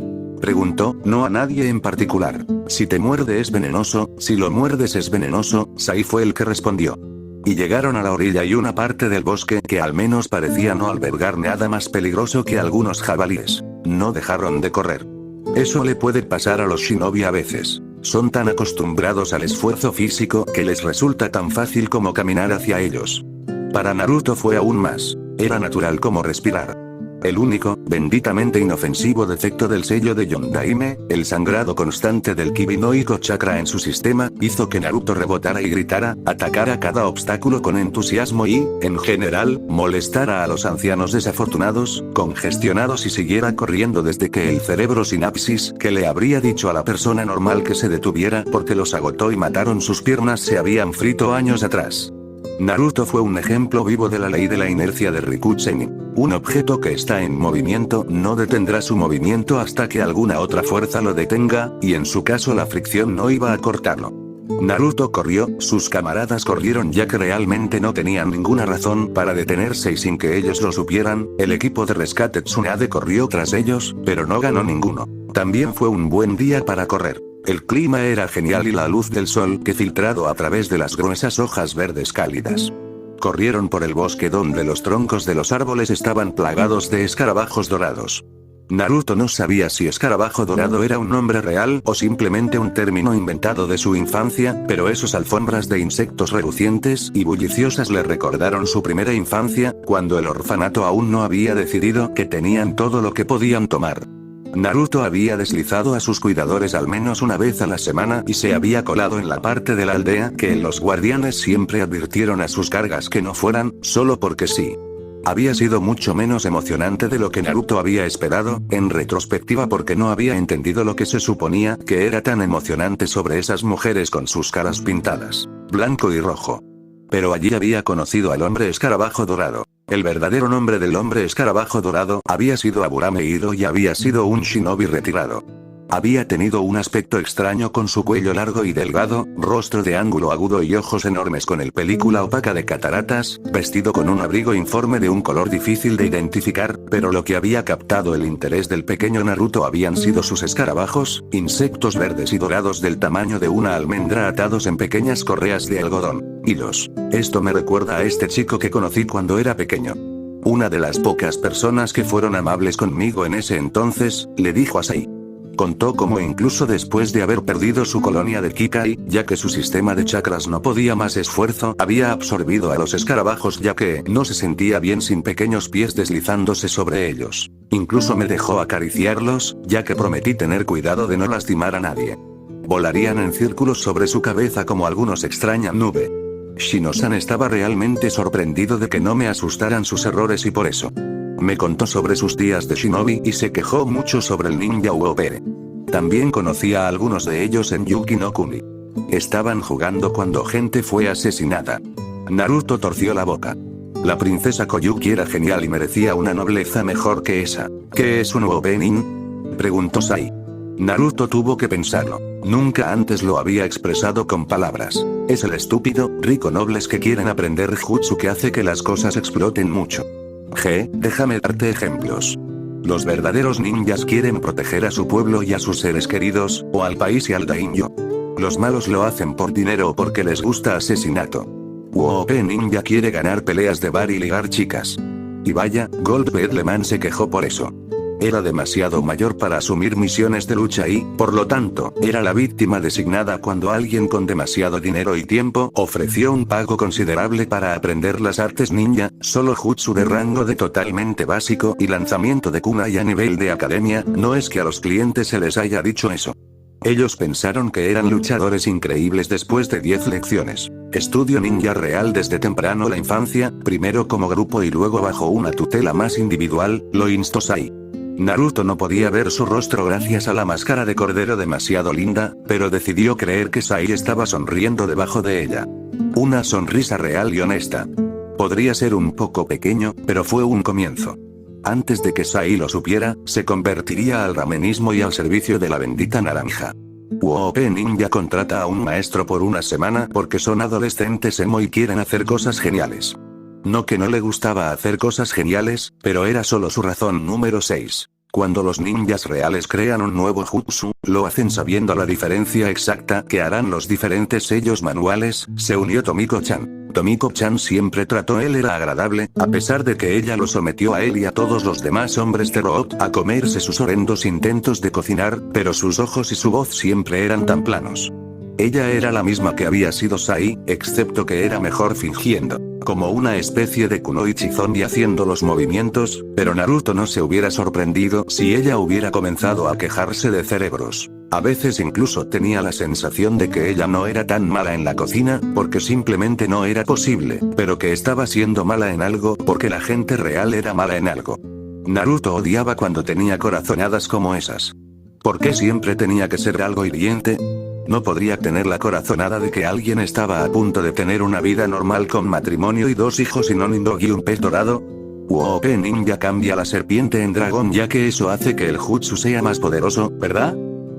Preguntó, no a nadie en particular. Si te muerde es venenoso, si lo muerdes es venenoso, Sai fue el que respondió. Y llegaron a la orilla y una parte del bosque que al menos parecía no albergar nada más peligroso que algunos jabalíes. No dejaron de correr. Eso le puede pasar a los shinobi a veces. Son tan acostumbrados al esfuerzo físico que les resulta tan fácil como caminar hacia ellos. Para Naruto fue aún más. Era natural como respirar. El único, benditamente inofensivo defecto del sello de Yondaime, el sangrado constante del Kibinoiko chakra en su sistema, hizo que Naruto rebotara y gritara, atacara cada obstáculo con entusiasmo y, en general, molestara a los ancianos desafortunados, congestionados y siguiera corriendo desde que el cerebro sinapsis que le habría dicho a la persona normal que se detuviera porque los agotó y mataron sus piernas se habían frito años atrás. Naruto fue un ejemplo vivo de la ley de la inercia de Rikusenin. Un objeto que está en movimiento no detendrá su movimiento hasta que alguna otra fuerza lo detenga, y en su caso la fricción no iba a cortarlo. Naruto corrió, sus camaradas corrieron ya que realmente no tenían ninguna razón para detenerse y sin que ellos lo supieran, el equipo de rescate Tsunade corrió tras ellos, pero no ganó ninguno. También fue un buen día para correr. El clima era genial y la luz del sol que filtrado a través de las gruesas hojas verdes cálidas. Corrieron por el bosque donde los troncos de los árboles estaban plagados de escarabajos dorados. Naruto no sabía si escarabajo dorado era un nombre real o simplemente un término inventado de su infancia, pero esos alfombras de insectos relucientes y bulliciosas le recordaron su primera infancia, cuando el orfanato aún no había decidido que tenían todo lo que podían tomar. Naruto había deslizado a sus cuidadores al menos una vez a la semana y se había colado en la parte de la aldea que los guardianes siempre advirtieron a sus cargas que no fueran, solo porque sí. Había sido mucho menos emocionante de lo que Naruto había esperado, en retrospectiva porque no había entendido lo que se suponía que era tan emocionante sobre esas mujeres con sus caras pintadas, blanco y rojo. Pero allí había conocido al hombre escarabajo dorado. El verdadero nombre del hombre escarabajo dorado había sido Aburame Ido y había sido un shinobi retirado. Había tenido un aspecto extraño con su cuello largo y delgado, rostro de ángulo agudo y ojos enormes con el película opaca de cataratas, vestido con un abrigo informe de un color difícil de identificar, pero lo que había captado el interés del pequeño Naruto habían sido sus escarabajos, insectos verdes y dorados del tamaño de una almendra atados en pequeñas correas de algodón. Hilos. Esto me recuerda a este chico que conocí cuando era pequeño. Una de las pocas personas que fueron amables conmigo en ese entonces, le dijo a Sai. Contó cómo incluso después de haber perdido su colonia de Kikai, ya que su sistema de chakras no podía más esfuerzo, había absorbido a los escarabajos ya que no se sentía bien sin pequeños pies deslizándose sobre ellos. Incluso me dejó acariciarlos, ya que prometí tener cuidado de no lastimar a nadie. Volarían en círculos sobre su cabeza como algunos extraña nube. Shino-san estaba realmente sorprendido de que no me asustaran sus errores y por eso me contó sobre sus días de shinobi y se quejó mucho sobre el ninja Uopere. También conocía a algunos de ellos en Yuki no Kuni. Estaban jugando cuando gente fue asesinada. Naruto torció la boca. La princesa Koyuki era genial y merecía una nobleza mejor que esa. ¿Qué es un Uopenin?, preguntó Sai. Naruto tuvo que pensarlo. Nunca antes lo había expresado con palabras. Es el estúpido, rico nobles que quieren aprender jutsu que hace que las cosas exploten mucho. Déjame darte ejemplos. Los verdaderos ninjas quieren proteger a su pueblo y a sus seres queridos, o al país y al daimyo. Los malos lo hacen por dinero o porque les gusta asesinato. Uope Ninja quiere ganar peleas de bar y ligar chicas. Y vaya, Gold Bedleman se quejó por eso. Era demasiado mayor para asumir misiones de lucha y, por lo tanto, era la víctima designada cuando alguien con demasiado dinero y tiempo ofreció un pago considerable para aprender las artes ninja, solo jutsu de rango de totalmente básico y lanzamiento de kunai a nivel de academia. No es que a los clientes se les haya dicho eso. Ellos pensaron que eran luchadores increíbles después de 10 lecciones. Estudio ninja real desde temprano la infancia, primero como grupo y luego bajo una tutela más individual, lo instó Sai. Naruto no podía ver su rostro gracias a la máscara de cordero demasiado linda, pero decidió creer que Sai estaba sonriendo debajo de ella. Una sonrisa real y honesta. Podría ser un poco pequeño, pero fue un comienzo. Antes de que Sai lo supiera, se convertiría al ramenismo y al servicio de la bendita naranja. Uope Ninja contrata a un maestro por una semana porque son adolescentes emo y quieren hacer cosas geniales. No que no le gustaba hacer cosas geniales, pero era solo su razón número 6. Cuando los ninjas reales crean un nuevo jutsu, lo hacen sabiendo la diferencia exacta que harán los diferentes sellos manuales, se unió Tomiko-chan. Tomiko-chan siempre trató él era agradable, a pesar de que ella lo sometió a él y a todos los demás hombres de Root a comerse sus horrendos intentos de cocinar, pero sus ojos y su voz siempre eran tan planos. Ella era la misma que había sido Sai, excepto que era mejor fingiendo. Como una especie de kunoichi zombie haciendo los movimientos, pero Naruto no se hubiera sorprendido si ella hubiera comenzado a quejarse de cerebros. A veces incluso tenía la sensación de que ella no era tan mala en la cocina, porque simplemente no era posible, pero que estaba siendo mala en algo porque la gente real era mala en algo. Naruto odiaba cuando tenía corazonadas como esas. ¿Por qué siempre tenía que ser algo hiriente? ¿No podría tener la corazonada de que alguien estaba a punto de tener una vida normal con matrimonio y 2 hijos y no nindogi y un pez dorado? Uope Ninja cambia la serpiente en dragón ya que eso hace que el jutsu sea más poderoso, ¿verdad?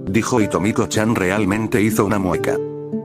Dijo y Tomiko-chan realmente hizo una mueca.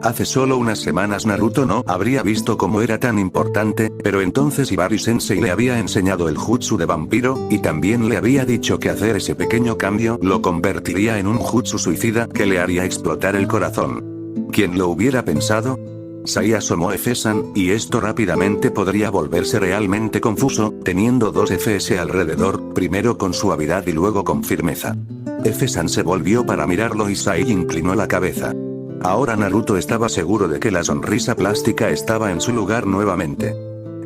Hace solo unas semanas Naruto no habría visto cómo era tan importante, pero entonces Ibari-sensei le había enseñado el jutsu de vampiro, y también le había dicho que hacer ese pequeño cambio lo convertiría en un jutsu suicida que le haría explotar el corazón. ¿Quién lo hubiera pensado? Sai asomó F-san, y esto rápidamente podría volverse realmente confuso, teniendo 2 Fs alrededor, primero con suavidad y luego con firmeza. F-san se volvió para mirarlo y Sai inclinó la cabeza. Ahora Naruto estaba seguro de que la sonrisa plástica estaba en su lugar nuevamente.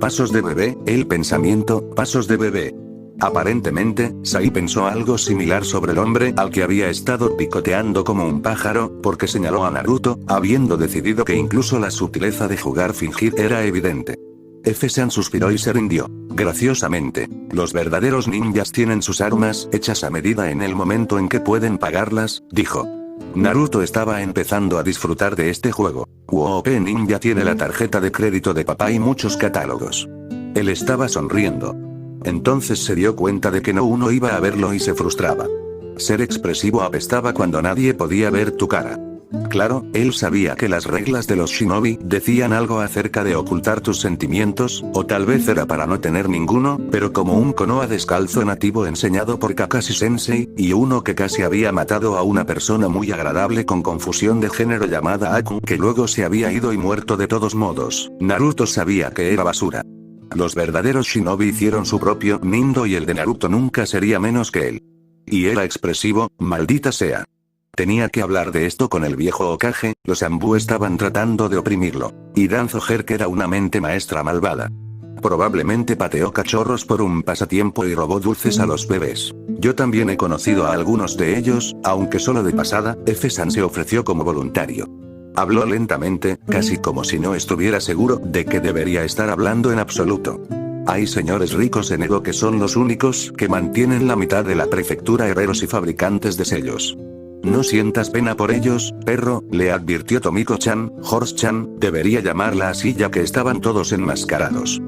Pasos de bebé, el pensamiento, pasos de bebé. Aparentemente, Sai pensó algo similar sobre el hombre al que había estado picoteando como un pájaro, porque señaló a Naruto, habiendo decidido que incluso la sutileza de jugar fingir era evidente. F-san suspiró y se rindió. Graciosamente, los verdaderos ninjas tienen sus armas hechas a medida en el momento en que pueden pagarlas, dijo. Naruto estaba empezando a disfrutar de este juego. Uope Ninja tiene la tarjeta de crédito de papá y muchos catálogos. Él estaba sonriendo. Entonces se dio cuenta de que no uno iba a verlo y se frustraba. Ser expresivo apestaba cuando nadie podía ver tu cara. Claro, él sabía que las reglas de los shinobi decían algo acerca de ocultar tus sentimientos, o tal vez era para no tener ninguno, pero como un Konoha descalzo nativo enseñado por Kakashi Sensei, y uno que casi había matado a una persona muy agradable con confusión de género llamada Aku, que luego se había ido y muerto de todos modos, Naruto sabía que era basura. Los verdaderos shinobi hicieron su propio Nindo y el de Naruto nunca sería menos que él. Y era expresivo, maldita sea. Tenía que hablar de esto con el viejo Hokage, los Anbu estaban tratando de oprimirlo. Y Danzo Herc era una mente maestra malvada. Probablemente pateó cachorros por un pasatiempo y robó dulces a los bebés. Yo también he conocido a algunos de ellos, aunque solo de pasada. F-san se ofreció como voluntario. Habló lentamente, casi como si no estuviera seguro de que debería estar hablando en absoluto. Hay señores ricos en Edo que son los únicos que mantienen la mitad de la prefectura, herreros y fabricantes de sellos. No sientas pena por ellos, perro, le advirtió Tomiko-chan. Horse-chan, debería llamarla así ya que estaban todos enmascarados.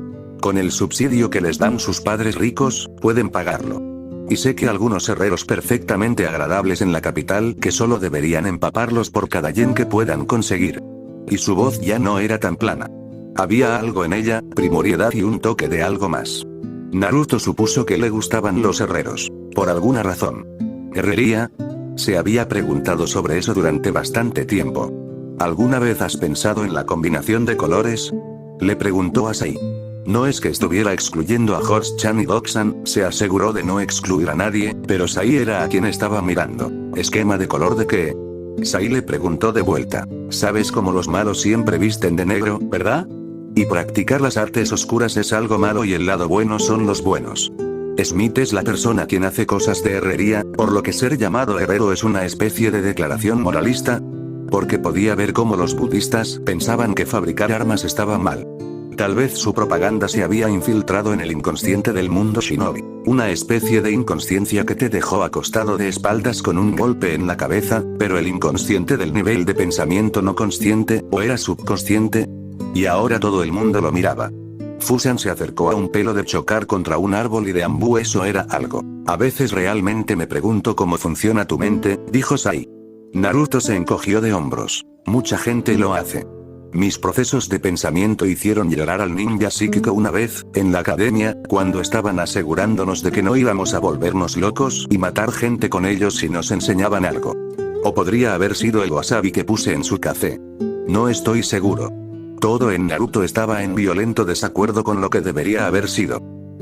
Con el subsidio que les dan sus padres ricos, pueden pagarlo. Y sé que algunos herreros perfectamente agradables en la capital que solo deberían empaparlos por cada yen que puedan conseguir. Y su voz ya no era tan plana. Había algo en ella, primoriedad y un toque de algo más. Naruto supuso que le gustaban los herreros. Por alguna razón. ¿Herrería? Se había preguntado sobre eso durante bastante tiempo. ¿Alguna vez has pensado en la combinación de colores? Le preguntó a Sai. No es que estuviera excluyendo a Horse-chan y Dog-san, se aseguró de no excluir a nadie, pero Sai era a quien estaba mirando. ¿Esquema de color de qué? Sai le preguntó de vuelta. ¿Sabes cómo los malos siempre visten de negro, verdad? Y practicar las artes oscuras es algo malo y el lado bueno son los buenos. Smith es la persona quien hace cosas de herrería, por lo que ser llamado herrero es una especie de declaración moralista. Porque podía ver cómo los budistas pensaban que fabricar armas estaba mal. Tal vez su propaganda se había infiltrado en el inconsciente del mundo shinobi. Una especie de inconsciencia que te dejó acostado de espaldas con un golpe en la cabeza, pero el inconsciente del nivel de pensamiento no consciente, o era subconsciente. Y ahora todo el mundo lo miraba. Fusan se acercó a un pelo de chocar contra un árbol y de Anbu eso era algo. A veces realmente me pregunto cómo funciona tu mente, dijo Sai. Naruto se encogió de hombros. Mucha gente lo hace. Mis procesos de pensamiento hicieron llorar al ninja psíquico una vez, en la academia, cuando estaban asegurándonos de que no íbamos a volvernos locos y matar gente con ellos si nos enseñaban algo. O podría haber sido el wasabi que puse en su café. No estoy seguro. Todo en Naruto estaba en violento desacuerdo con lo que debería haber sido.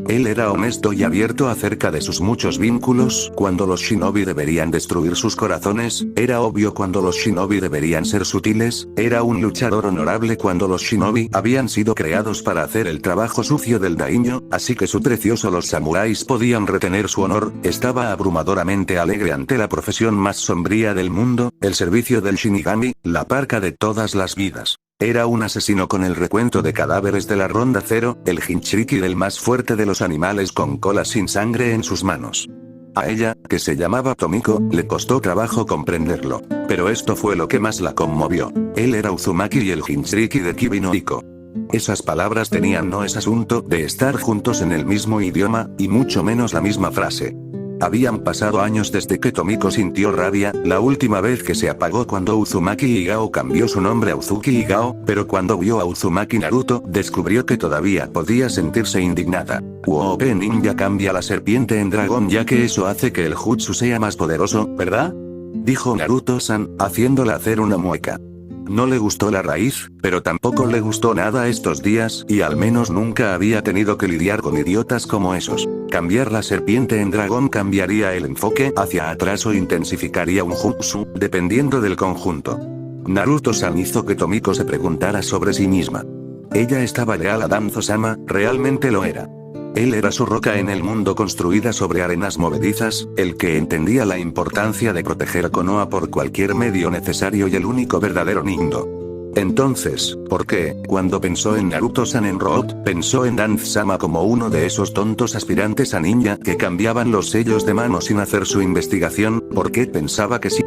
Él era honesto y abierto acerca de sus muchos vínculos. Cuando los shinobi deberían destruir sus corazones, era obvio cuando los shinobi deberían ser sutiles, era un luchador honorable cuando los shinobi habían sido creados para hacer el trabajo sucio del daimyo, así que su precioso los samuráis podían retener su honor, estaba abrumadoramente alegre ante la profesión más sombría del mundo, el servicio del shinigami, la parca de todas las vidas. Era un asesino con el recuento de cadáveres de la Ronda Cero, el Jinchuriki del más fuerte de los animales con cola sin sangre en sus manos. A ella, que se llamaba Tomiko, le costó trabajo comprenderlo. Pero esto fue lo que más la conmovió. Él era Uzumaki y el Jinchuriki de Kibi no Iko. Esas palabras tenían no es asunto de estar juntos en el mismo idioma, y mucho menos la misma frase. Habían pasado años desde que Tomiko sintió rabia, la última vez que se apagó cuando Uzumaki Higao cambió su nombre a Uzuki Higao, pero cuando vio a Uzumaki Naruto, descubrió que todavía podía sentirse indignada. Uope Ninja cambia la serpiente en dragón ya que eso hace que el jutsu sea más poderoso, ¿verdad? Dijo Naruto-san, haciéndola hacer una mueca. No le gustó la raíz, pero tampoco le gustó nada estos días, y al menos nunca había tenido que lidiar con idiotas como esos. Cambiar la serpiente en dragón cambiaría el enfoque hacia atrás o intensificaría un jutsu, dependiendo del conjunto. Naruto-san hizo que Tomiko se preguntara sobre sí misma. Ella estaba leal a Danzo-sama, realmente lo era. Él era su roca en el mundo construida sobre arenas movedizas, el que entendía la importancia de proteger a Konoha por cualquier medio necesario y el único verdadero Nindo. Entonces, ¿por qué, cuando pensó en Naruto-san en Road, pensó en Danzo-sama como uno de esos tontos aspirantes a ninja que cambiaban los sellos de mano sin hacer su investigación? ¿Por qué pensaba que sí?